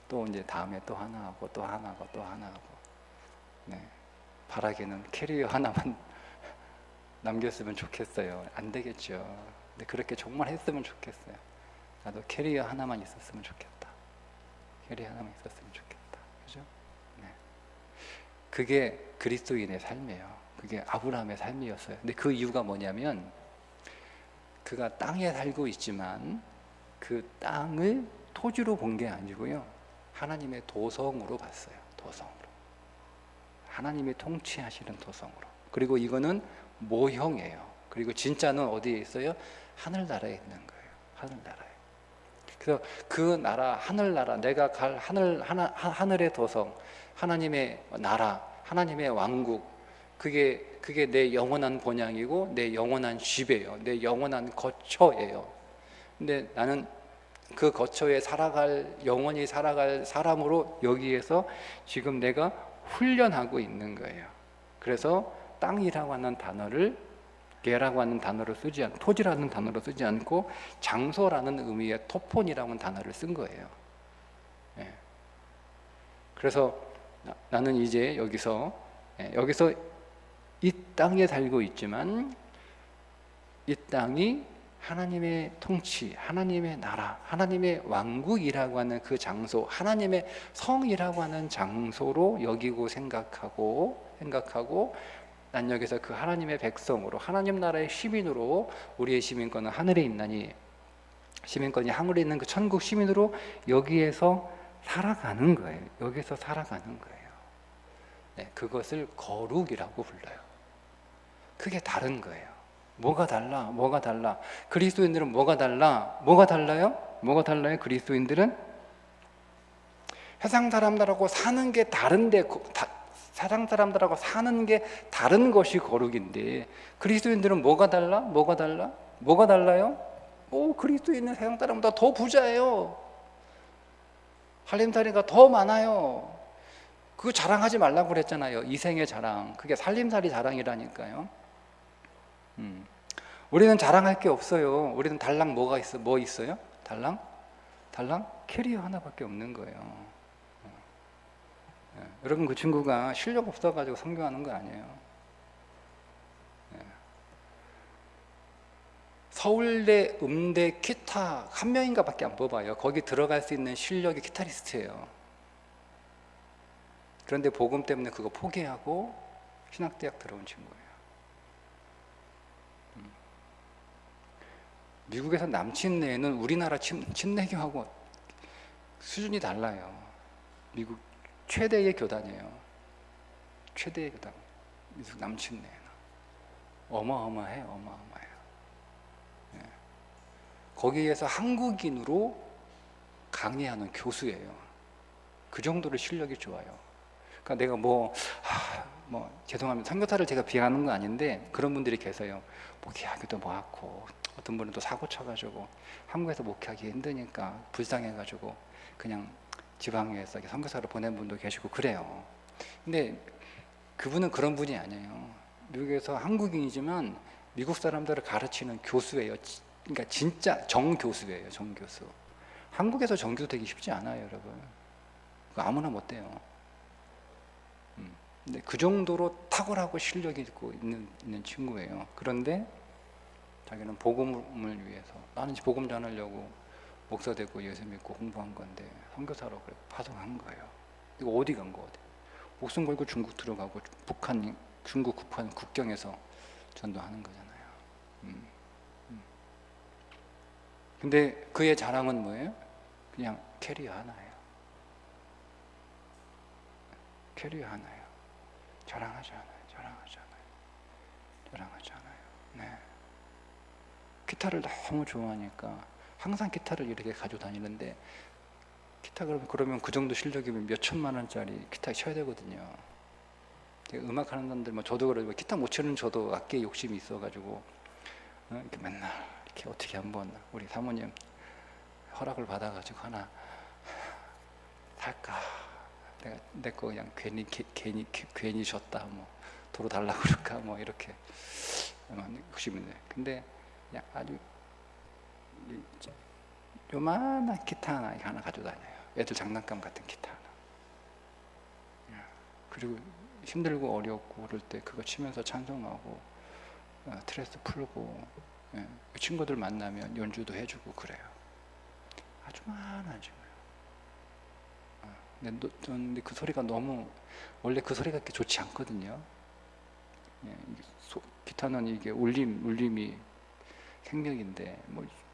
또 이제 다음에 또 하나 하고 또 하나 하고 또 하나 하고. 바라기는 캐리어 하나만 남겼으면 좋겠어요. 안 되겠죠. 근데 그렇게 정말 했으면 좋겠어요. 나도 캐리어 하나만 있었으면 좋겠다. 캐리어 하나만 있었으면 좋겠다. 그죠? 그게 그리스도인의 삶이에요. 그게 아브라함의 삶이었어요. 근데 그 이유가 뭐냐면 그가 땅에 살고 있지만 그 땅을 토지로 본 게 아니고요. 하나님의 도성으로 봤어요. 도성으로. 하나님이 통치하시는 도성으로. 그리고 이거는 모형이에요. 그리고 진짜는 어디에 있어요? 하늘나라에 있는 거예요. 하늘나라에. 그래서 그 나라, 하늘나라, 내가 갈 하늘의 도성, 하나님의 나라, 하나님의 왕국, 그게 내 영원한 본향이고 내 영원한 집이에요. 내 영원한 거처예요. 근데 나는 그 거처에 영원히 살아갈 사람으로 여기에서 지금 내가 훈련하고 있는 거예요. 그래서 땅이라고 하는 단어를 개라고 하는 단어로 쓰지 않고 토지라는 단어로 쓰지 않고 장소라는 의미의 토폰이라고 하는 단어를 쓴 거예요. 그래서 나는 이제 여기서 이 땅에 살고 있지만 이 땅이 하나님의 통치, 하나님의 나라, 하나님의 왕국이라고 하는 그 장소, 하나님의 성이라고 하는 장소로 여기고 생각하고 난 여기서 그 하나님의 백성으로, 하나님 나라의 시민으로, 우리의 시민권은 하늘에 있나니 시민권이 하늘에 있는 그 천국 시민으로 여기에서 살아가는 거예요. 여기서 살아가는 거예요. 그것을 거룩이라고 불러요. 그게 다른 거예요. 뭐가 달라? 그리스도인들은 뭐가 달라요? 그리스도인들은 세상 사람들하고 사는 게 다른데, 세상 사람들하고 사는 게 다른 것이 거룩인데, 그리스도인들은 뭐가 달라요? 그리스도인은 세상 사람보다 더 부자예요. 살림살이가 더 많아요. 그거 자랑하지 말라고 그랬잖아요. 이생의 자랑. 그게 살림살이 자랑이라니까요. 우리는 자랑할 게 없어요. 우리는 달랑 뭐 있어요? 달랑 캐리어 하나밖에 없는 거예요. 여러분, 그 친구가 실력 없어가지고 성경하는 거 아니에요. 서울대, 음대, 기타 한 명인가 밖에 안 뽑아요. 거기 들어갈 수 있는 실력이 기타리스트예요. 그런데 복음 때문에 그거 포기하고 신학대학 들어온 친구예요. 미국에서 남친내는 우리나라 친내교하고 수준이 달라요. 미국 최대의 교단이에요. 최대의 교단. 미국 남친내는 어마어마해요. 거기에서 한국인으로 강의하는 교수예요. 그 정도로 실력이 좋아요. 그러니까 내가 죄송합니다. 선교사를 제가 비하하는 건 아닌데 그런 분들이 계세요. 목회하기도 뭐하고 어떤 분은 또 사고 쳐가지고 한국에서 목회하기 힘드니까 불쌍해가지고 그냥 지방에서 선교사로 보낸 분도 계시고 그래요. 근데 그분은 그런 분이 아니에요. 미국에서 한국인이지만 미국 사람들을 가르치는 교수예요. 그러니까 진짜 정교수예요. 정교수. 한국에서 정교수 되기 쉽지 않아요, 여러분. 아무나 못 돼요. 근데 그 정도로 탁월하고 실력이 있고 있는 친구예요. 그런데 자기는 복음을 위해서, 나는 복음 전하려고 목사 되고 예수 믿고 공부한 건데 선교사로 그래 파송한 거예요. 이거 어디 간 거 어디? 목숨 걸고 중국 들어가고 중국 북한 국경에서 전도하는 거잖아요. 근데 그의 자랑은 뭐예요? 그냥 캐리어 하나예요. 캐리어 하나예요. 자랑하지 않아요. 네. 기타를 너무 좋아하니까 항상 기타를 이렇게 가지고 다니는데, 기타 그러면 그 정도 실력이면 몇 천만 원짜리 기타 쳐야 되거든요. 음악 하는 사람들, 저도 그러고 기타 못 치는 저도 악기에 욕심이 있어가지고 이렇게 맨날 이렇게 어떻게 한번 우리 사모님 허락을 받아가지고 하나 살까? 내가 내 거 그냥 괜히 줬다, 도로 달라고 그럴까, 이렇게 욕심인데, 근데 그냥 아주 요만한 기타 하나 가지고 다녀요. 애들 장난감 같은 기타 하나. 그리고 힘들고 어렵고 그럴 때 그거 치면서 찬송하고 스트레스 풀고, 친구들 만나면 연주도 해주고 그래요. 아주만하죠. 근데 그 소리가 너무, 원래 그 소리가 그렇게 좋지 않거든요. 기타는 이게 울림이 생명인데,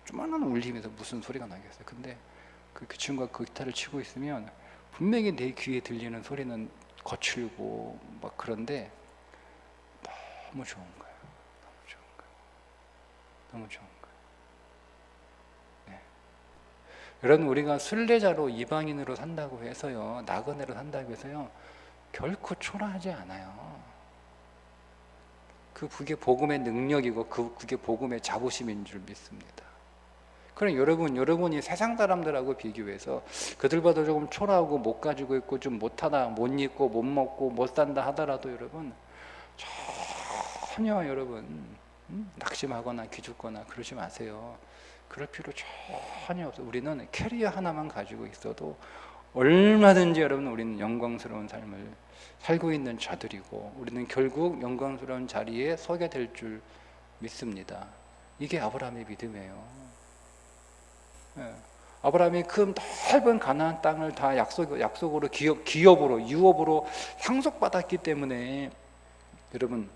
조만한 울림에서 무슨 소리가 나겠어요. 근데 그 친구가 그 기타를 치고 있으면 분명히 내 귀에 들리는 소리는 거칠고 그런데 너무 좋은 거예요. 너무 좋은 거예요. 네. 여러분, 우리가 순례자로 이방인으로 산다고 해서요, 나그네로 산다고 해서요, 결코 초라하지 않아요. 그게 복음의 능력이고 그게 복음의 자부심인 줄 믿습니다. 그럼 여러분이 세상 사람들하고 비교해서 그들보다 조금 초라하고 못 가지고 있고 좀 못하다, 못 입고 못 먹고 못 산다 하더라도 여러분 전혀 낙심하거나 기죽거나 그러지 마세요. 그럴 필요 전혀 없어요. 우리는 캐리어 하나만 가지고 있어도 얼마든지 우리는 영광스러운 삶을 살고 있는 자들이고, 우리는 결국 영광스러운 자리에 서게 될 줄 믿습니다. 이게 아브라함의 믿음이에요. 아브라함이 그 넓은 가나안 땅을 다 약속으로 기업으로 유업으로 상속받았기 때문에 여러분,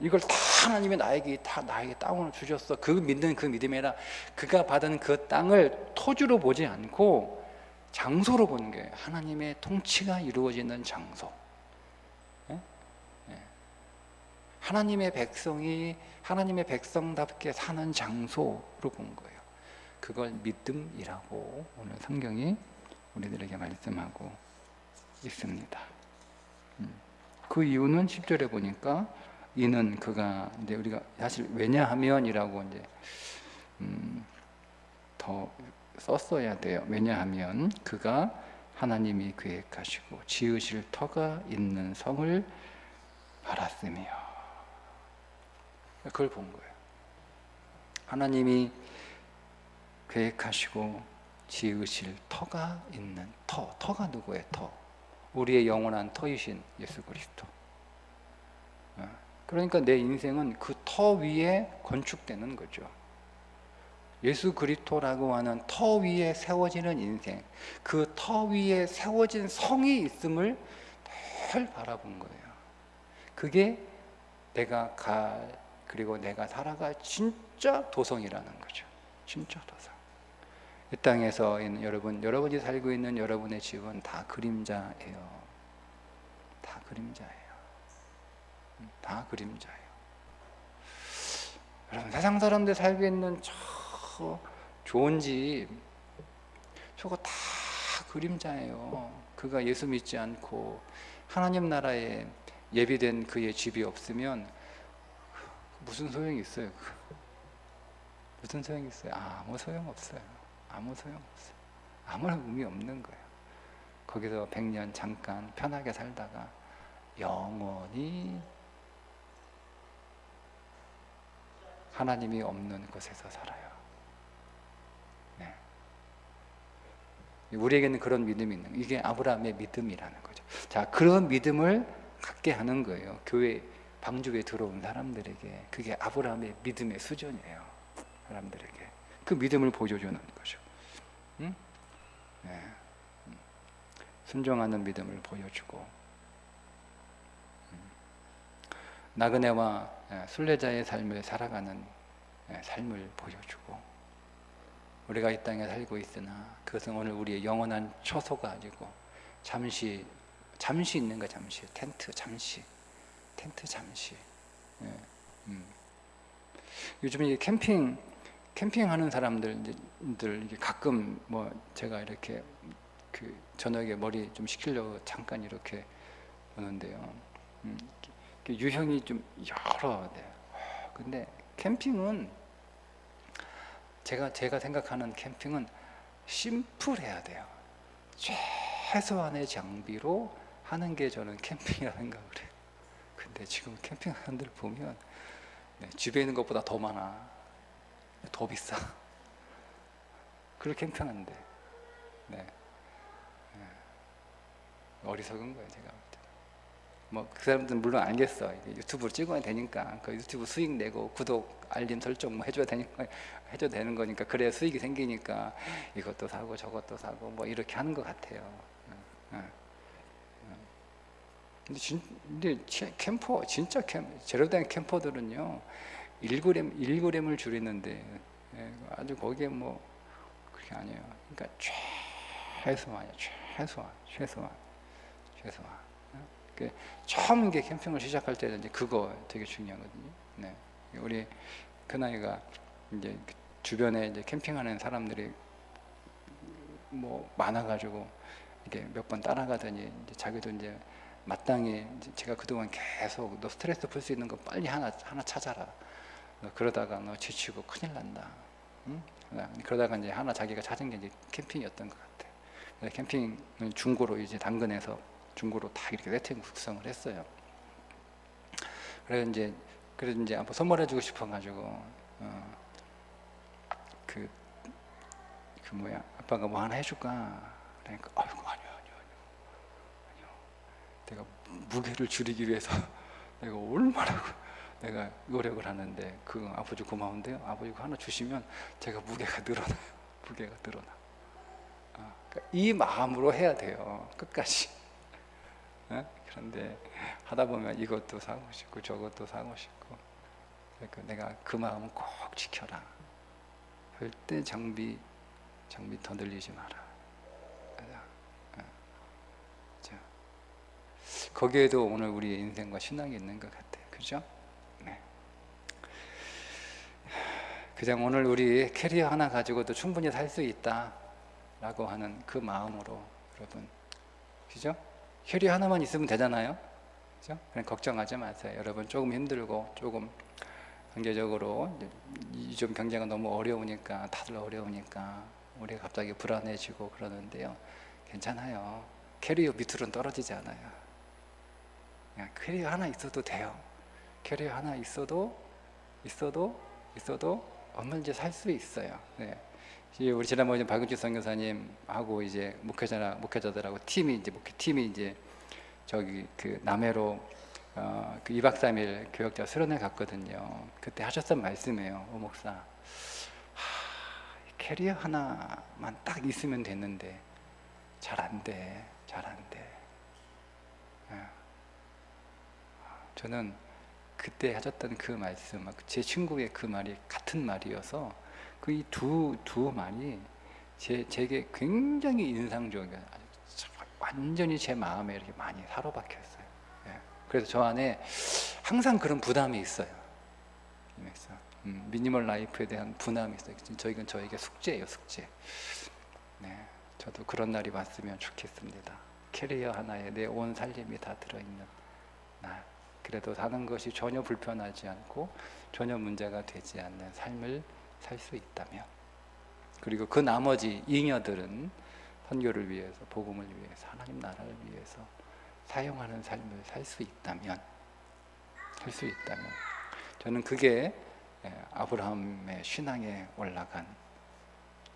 이걸 다 하나님이 나에게 땅을 주셨어. 그 믿음이 아니라 그가 받은 그 땅을 토지로 보지 않고 장소로 보는 거예요. 하나님의 통치가 이루어지는 장소. 하나님의 백성이 하나님의 백성답게 사는 장소로 본 거예요. 그걸 믿음이라고 오늘 성경이 우리들에게 말씀하고 있습니다. 그 이유는 10절에 보니까 이는 그가, 이제 우리가 사실 왜냐하면이라고 이제 더 썼어야 돼요. 왜냐하면 그가 하나님이 계획하시고 지으실 터가 있는 성을 알았으며, 그걸 본 거예요. 하나님이 계획하시고 지으실 터가 있는 터가 누구예요? 우리의 영원한 터이신 예수 그리스도. 그러니까 내 인생은 그 터 위에 건축되는 거죠. 예수 그리스도라고 하는 터 위에 세워지는 인생, 그 터 위에 세워진 성이 있음을 늘 바라본 거예요. 그게 내가 그리고 내가 살아갈 진짜 도성이라는 거죠. 진짜 도성. 이 땅에서 있는 여러분이 살고 있는 여러분의 집은 다 그림자예요. 다 그림자예요. 다 그림자예요. 여러분, 세상 사람들 살고 있는 저 좋은 집, 저거 다 그림자예요. 그가 예수 믿지 않고 하나님 나라에 예비된 그의 집이 없으면 무슨 소용이 있어요? 무슨 소용이 있어요? 아무 소용 없어요. 아무 소용 없어요. 아무런 의미 없는 거예요. 거기서 100년 잠깐 편하게 살다가 영원히 하나님이 없는 곳에서 살아요. 네. 우리에게는 그런 믿음이 있는 거예요. 이게 아브라함의 믿음이라는 거죠. 자, 그런 믿음을 갖게 하는 거예요. 교회 방주에 들어온 사람들에게 그게 아브라함의 믿음의 수준이에요. 사람들에게 그 믿음을 보여주는 거죠. 응? 네. 순종하는 믿음을 보여주고, 나그네와 순례자의 삶을 살아가는 삶을 보여주고, 우리가 이 땅에 살고 있으나 그것은 오늘 우리의 영원한 처소가 아니고 잠시 있는 거, 잠시 텐트 잠시. 예. 요즘 이 캠핑하는 사람들 이게 가끔 뭐 제가 이렇게 그 저녁에 머리 좀 식히려고 잠깐 이렇게 오는데요. 유형이 좀 여러. 근데 캠핑은 제가 생각하는 캠핑은 심플해야 돼요. 최소한의 장비로 하는 게 저는 캠핑이라고 생각을 해요. 근데 지금 캠핑 사람들 보면 집에 있는 것보다 더 많아, 더 비싸. 그걸 캠핑하는데 어리석은 거예요, 제가 볼 때. 뭐 그 사람들은 물론 알겠어. 유튜브로 찍어야 되니까 그 유튜브 수익 내고 구독, 알림 설정 뭐 해줘야 되는 거니까, 그래야 수익이 생기니까 이것도 사고 저것도 사고 뭐 이렇게 하는 것 같아요. 근데 캠퍼, 진짜 제대로 된 캠퍼들은요 1g을 줄이는데 아주 거기에 뭐 그게 아니에요. 그러니까 최소한이에요. 최소한. 처음 이게 캠핑을 시작할 때는 이제 그거 되게 중요하거든요. 네. 우리 큰아이가 이제 주변에 이제 캠핑하는 사람들이 뭐 많아가지고 이렇게 몇 번 따라가더니 이제 자기도 이제 마땅히 제가 그동안 계속 너 스트레스 풀 수 있는 거 빨리 하나 찾아라. 그러다가 너 지치고 큰일 난다. 응? 그러다가 이제 하나 자기가 찾은 게 이제 캠핑이었던 것 같아요. 그래서 캠핑을 중고로 이제 당근에서 중고로 다 이렇게 세팅 구성을 했어요. 그래서 이제 한번 선물해주고 싶어가지고 그 뭐야, 아빠가 뭐 하나 해줄까? 그러니까 아이고 아니요. 내가 무게를 줄이기 위해서 내가 얼마나 내가 노력을 하는데, 그 아버지 고마운데요. 아버지가 하나 주시면 제가 무게가 늘어나. 그러니까 이 마음으로 해야 돼요, 끝까지. 그런데 하다 보면 이것도 사고 싶고 저것도 사고 싶고, 그러니까 내가 그 마음은 꼭 지켜라. 절대 장비 더 늘리지 마라. 거기에도 오늘 우리의 인생과 신앙이 있는 것 같아요. 그죠? 네. 그냥 오늘 우리 캐리어 하나 가지고도 충분히 살 수 있다 라고 하는 그 마음으로, 여러분, 그죠? 캐리어 하나만 있으면 되잖아요. 그죠? 그냥 걱정하지 마세요. 여러분 조금 힘들고 조금 경제적으로 좀 경제가 너무 어려우니까, 다들 어려우니까 우리가 갑자기 불안해지고 그러는데요. 괜찮아요. 캐리어 밑으로는 떨어지지 않아요. 그냥 캐리어 하나 있어도 돼요. 캐리어 하나 있어도 얼마든지 살 수 있어요. 네. 우리 지난번에 박은주 선교사님하고 이제 목회자들하고 목회팀이 이제 저기 그 남해로 그 2박 3일 교역자 수련회 갔거든요. 그때 하셨던 말씀이에요. 목사, 캐리어 하나만 딱 있으면 됐는데 잘 안 돼. 저는 그때 하셨던 그 말씀, 제 친구의 그 말이 같은 말이어서 그 이 두 말이 제게 굉장히 인상적이에요. 완전히 제 마음에 이렇게 많이 사로박혔어요. 그래서 저 안에 항상 그런 부담이 있어요. 미니멀 라이프에 대한 부담이 있어요. 이건 저에게 숙제예요, 숙제. 네, 저도 그런 날이 왔으면 좋겠습니다. 캐리어 하나에 내 온 살림이 다 들어있는 날. 그래도 사는 것이 전혀 불편하지 않고 전혀 문제가 되지 않는 삶을 살 수 있다면, 그리고 그 나머지 잉여들은 선교를 위해서, 복음을 위해서, 하나님 나라를 위해서 사용하는 삶을 살 수 있다면 저는 그게 아브라함의 신앙에 올라간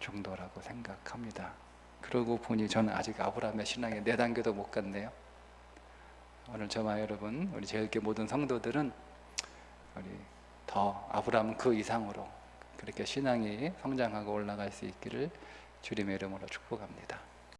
정도라고 생각합니다. 그러고 보니 저는 아직 아브라함의 신앙에 4단계도 못 갔네요. 오늘 저와 여러분, 우리 제일교회 모든 성도들은 우리 더 아브라함 그 이상으로 그렇게 신앙이 성장하고 올라갈 수 있기를 주님의 이름으로 축복합니다.